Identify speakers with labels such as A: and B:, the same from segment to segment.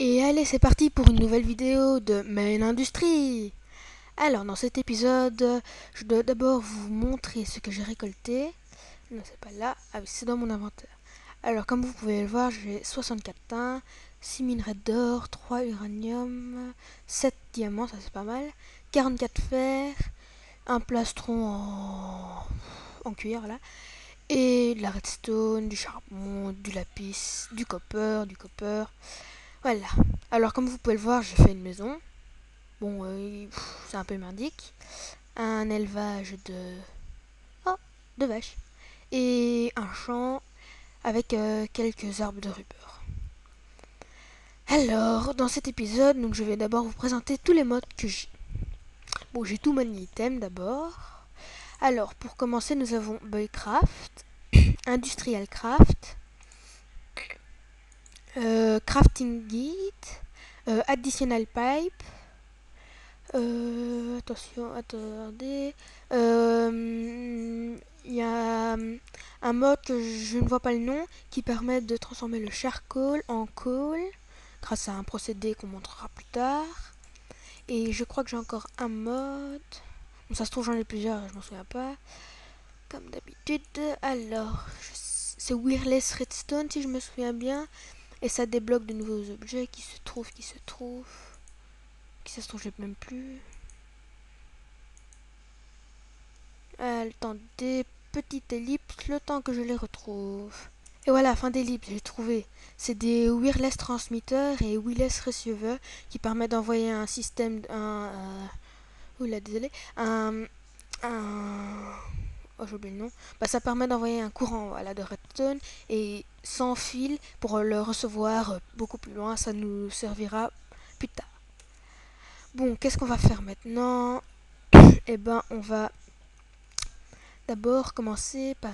A: Et allez, c'est parti pour une nouvelle vidéo de Main Industrie. Alors, dans cet épisode, je dois d'abord vous montrer ce que j'ai récolté. Non, c'est pas là. Ah oui, c'est dans mon inventaire. Alors, comme vous pouvez le voir, j'ai 64 thym, 6 minerais d'or, 3 uranium, 7 diamants, ça c'est pas mal, 44 fer, un plastron en cuir là, et de la redstone, du charbon, du lapis, du copper. Voilà. Alors comme vous pouvez le voir, j'ai fait une maison. Bon, c'est un peu merdique. Un élevage oh, de vaches. Et un champ avec quelques arbres de rupeur. Alors, dans cet épisode, donc, je vais d'abord vous présenter tous les modes que j'ai. Bon, j'ai tout mon item d'abord. Alors, pour commencer, nous avons Boycraft, Industrial Craft, Crafting Guide, Additional Pipe, attention, attendez. Il y a un mode que je ne vois pas le nom qui permet de transformer le charcoal en coal grâce à un procédé qu'on montrera plus tard. Et je crois que j'ai encore un mode. Bon, ça se trouve, j'en ai plusieurs, je m'en souviens pas. Comme d'habitude. Alors, c'est Wireless Redstone si je me souviens bien. Et ça débloque de nouveaux objets qui se trouvent. Qui ça se trouve, j'ai même plus. Le temps des petites ellipses, le temps que je les retrouve. Et voilà, fin d'ellipse, j'ai trouvé. C'est des wireless transmitters et wireless receivers qui permettent d'envoyer un système, oula, désolé, oh, j'ai oublié le nom. Bah, ça permet d'envoyer un courant, voilà, de redstone et sans fil pour le recevoir beaucoup plus loin. Ça nous servira plus tard. Bon, qu'est-ce qu'on va faire maintenant? Eh ben, on va d'abord commencer par...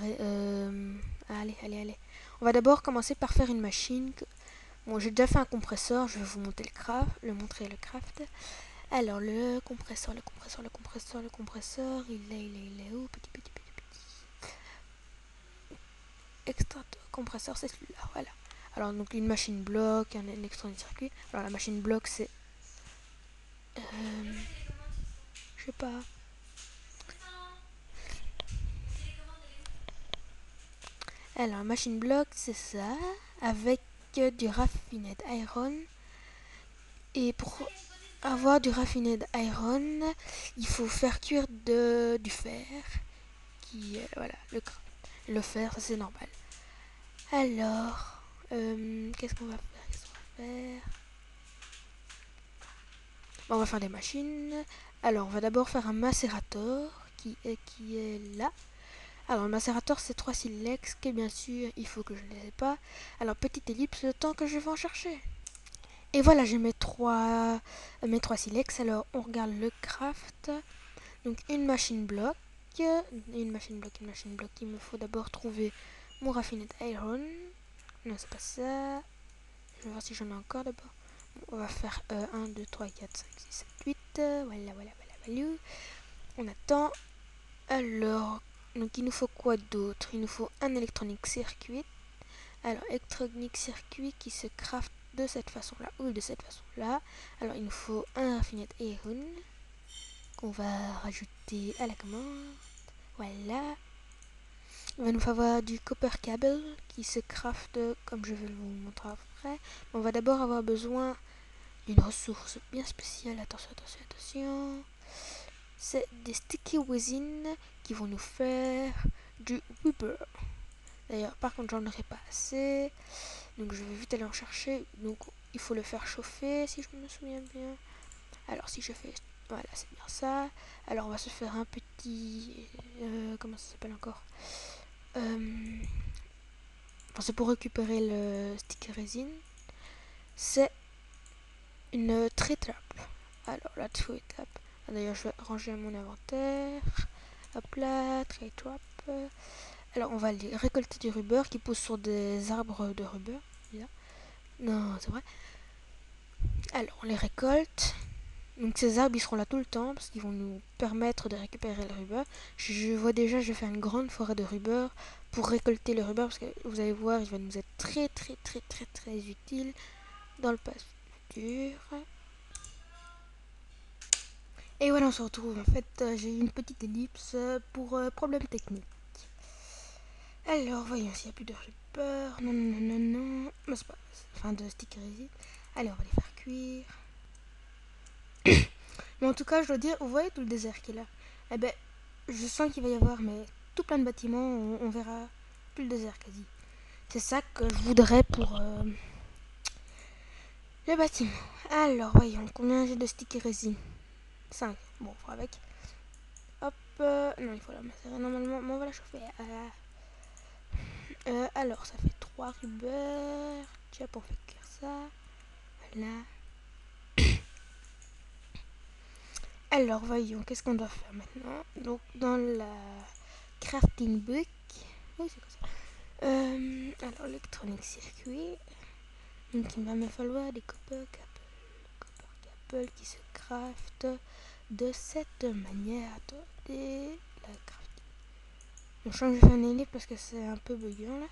A: allez. On va d'abord commencer par faire une machine. Bon, j'ai déjà fait un compresseur. Je vais vous montrer montrer le craft. Alors, le compresseur, il est où? Petit. Extracteur compresseur, c'est celui-là, voilà. Alors, donc une machine bloc, un électronique circuit. Alors, la machine bloc, c'est... je sais pas. Alors, machine bloc, c'est ça. Avec du raffiné iron. Et pour avoir du raffiné iron, il faut faire cuire du fer. Voilà, le fer, ça c'est normal. Alors, qu'est-ce qu'on va faire? Bon, on va faire des machines. Alors, on va d'abord faire un macérateur qui est là. Alors, le macérateur, c'est 3 silex que bien sûr, il faut que je ne les ai pas. Alors, petite ellipse, le temps que je vais en chercher. Et voilà, j'ai mes trois silex. Alors, on regarde le craft. Donc, une machine bloc. Il me faut d'abord trouver mon raffiné iron. Non, c'est pas ça. Je vais voir si j'en ai encore d'abord. On va faire 1, 2, 3, 4, 5, 6, 7, 8. Voilà. On attend. Alors, donc il nous faut quoi d'autre? Il nous faut un électronique circuit. Alors, électronique circuit qui se craft de cette façon-là ou de cette façon-là. Alors, il nous faut un raffiné iron qu'on va rajouter à la commande. Voilà. Il va nous falloir du copper cable qui se craft comme je vais vous montrer après. On va d'abord avoir besoin d'une ressource bien spéciale. Attention. C'est des sticky resin qui vont nous faire du rubber. D'ailleurs, par contre, j'en aurai pas assez. Donc, je vais vite aller en chercher. Donc, il faut le faire chauffer, si je me souviens bien. Alors, si je fais... Voilà, c'est bien ça. Alors, on va se faire un petit... comment ça s'appelle encore? C'est pour récupérer le sticky resin. C'est une tray trap. Alors, la tray trap. D'ailleurs, je vais ranger mon inventaire. Hop là, tray trap. Alors, on va aller récolter du rubber qui pousse sur des arbres de rubber. Là. Non, c'est vrai. Alors, on les récolte. Donc, ces arbres, ils seront là tout le temps parce qu'ils vont nous permettre de récupérer le rubber. Je vois déjà, je vais faire une grande forêt de rubber pour récolter le rubber parce que vous allez voir, il va nous être très utile dans le voiture. Et voilà, on se retrouve. En fait, j'ai eu une petite ellipse pour problème technique. Alors, voyons s'il n'y a plus de ripper. Non, non, non, non, non. Mais c'est pas... Enfin, de sticker résine. Allez, on va les faire cuire. Mais en tout cas, je dois dire, vous voyez tout le désert qu'il y a là. Eh ben, je sens qu'il va y avoir mais tout plein de bâtiments. On verra plus le désert quasi. C'est ça que je voudrais pour le bâtiment. Alors, voyons, combien j'ai de sticker résine? 5. Bon, on fera avec. Hop, non, il faut la macérer normalement, mais on va la chauffer. Alors, ça fait 3 rubbers. Tiens, pour faire cuire ça. Voilà. Alors, voyons, qu'est-ce qu'on doit faire maintenant? Donc, dans la crafting book. Oui, c'est comme ça. Alors, électronique circuit. Donc, il va me falloir des copper cable qui se craft de cette manière. Attendez, la crafting. On change de faire une parce que c'est un peu buguant là.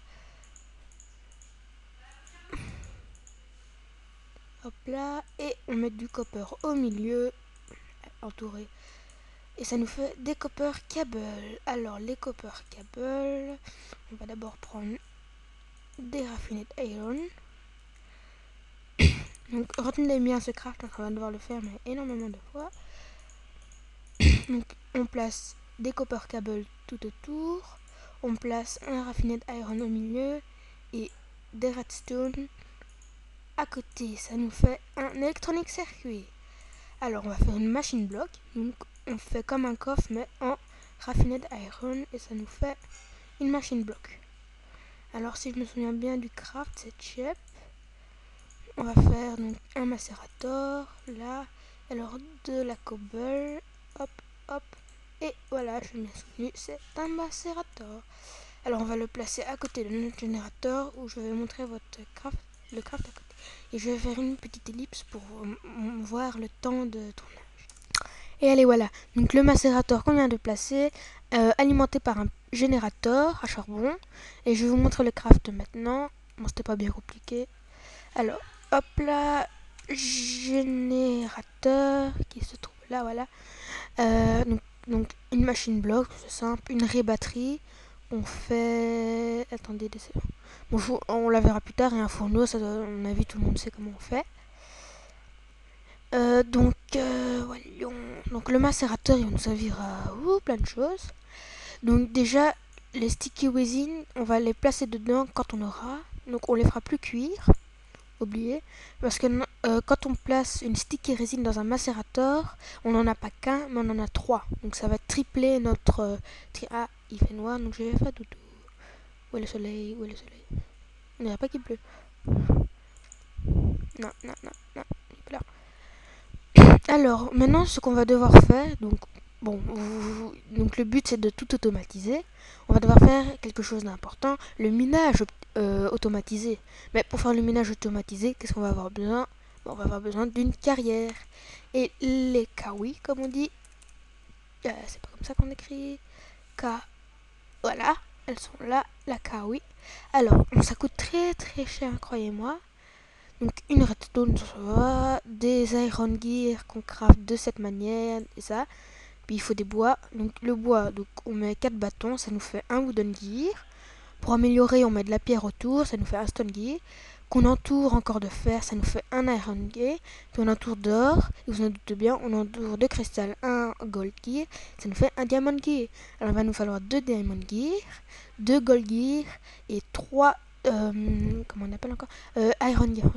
A: Hop là, et on met du copper au milieu, entouré. Et ça nous fait des copper cable. Alors les copper cable, on va d'abord prendre des raffinés iron. Donc retenez bien ce craft, on va devoir le faire mais énormément de fois. Donc on place des copper cable tout autour. On place un raffiné iron au milieu et des redstone à côté. Ça nous fait un électronique circuit. Alors on va faire une machine block. Donc on fait comme un coffre mais en raffiné iron et ça nous fait une machine block. Alors si je me souviens bien du craft, c'est chip. On va faire donc un macérator là. Alors de la cobble. Hop hop. Et voilà, je m'en souviens, c'est un macérator. Alors on va le placer à côté de notre générateur où je vais montrer le craft à côté. Et je vais faire une petite ellipse pour voir le temps de tournage. Et allez voilà, donc le macérateur qu'on vient de placer, alimenté par un générateur à charbon. Et je vais vous montrer le craft maintenant. Bon, c'était pas bien compliqué. Alors, hop là, générateur qui se trouve là, voilà. Donc une machine block, c'est simple, une raie batterie. On fait... Attendez, bon, on la verra plus tard. Et un fourneau, ça, à mon avis, tout le monde sait comment on fait. Voyons. Donc le macérateur, il va nous servir à plein de choses. Donc déjà, les sticky resin, on va les placer dedans quand on aura. Donc on les fera plus cuire. Oubliez. Parce que quand on place une sticky resin dans un macérateur, on n'en a pas qu'un, mais on en a 3. Donc ça va tripler notre... Ah, il fait noir, donc je vais faire doudou. Où est le soleil? Où est le soleil? On dirait pas qu'il pleut. Non, non, non, non, il pleut. Alors, maintenant, ce qu'on va devoir faire, donc, bon, donc le but c'est de tout automatiser. On va devoir faire quelque chose d'important, le minage automatisé. Mais pour faire le minage automatisé, qu'est-ce qu'on va avoir besoin? Bon, on va avoir besoin d'une carrière. Et les kawi, comme on dit, c'est pas comme ça qu'on écrit. Voilà, elles sont là, la kawi. Alors, ça coûte très très cher, croyez-moi. Donc une redstone, ça va, des iron gear qu'on craft de cette manière, et ça. Puis il faut des bois. Donc le bois, donc on met 4 bâtons, ça nous fait un wooden gear. Pour améliorer, on met de la pierre autour, ça nous fait un stone gear. Qu'on entoure encore de fer, ça nous fait un iron gear. Puis on entoure d'or, et vous en doutez bien, on entoure de cristal un gold gear, ça nous fait un diamond gear. Alors il va nous falloir 2 diamond gear, 2 gold gear et 3 comment on appelle encore iron gear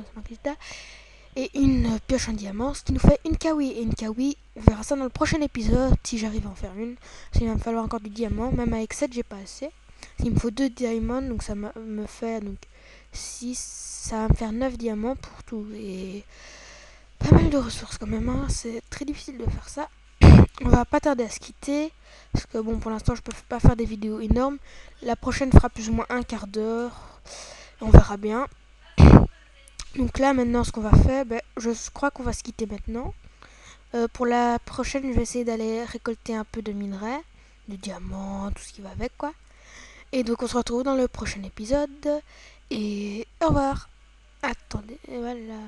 A: et une pioche en diamant, ce qui nous fait une kawi. Et une kawi, on verra ça dans le prochain épisode si j'arrive à en faire une. Parce qu'il va me falloir encore du diamant, même avec 7 j'ai pas assez. Il me faut 2 diamants, donc ça me fait donc 6, ça va me faire 9 diamants pour tout. Et pas mal de ressources quand même, hein. C'est très difficile de faire ça. On va pas tarder à se quitter, parce que bon, pour l'instant je peux pas faire des vidéos énormes. La prochaine fera plus ou moins un quart d'heure, on verra bien. Donc là maintenant ce qu'on va faire, je crois qu'on va se quitter maintenant. Pour la prochaine je vais essayer d'aller récolter un peu de minerais, de diamants, tout ce qui va avec quoi. Et donc on se retrouve dans le prochain épisode. Et au revoir. Attendez, voilà.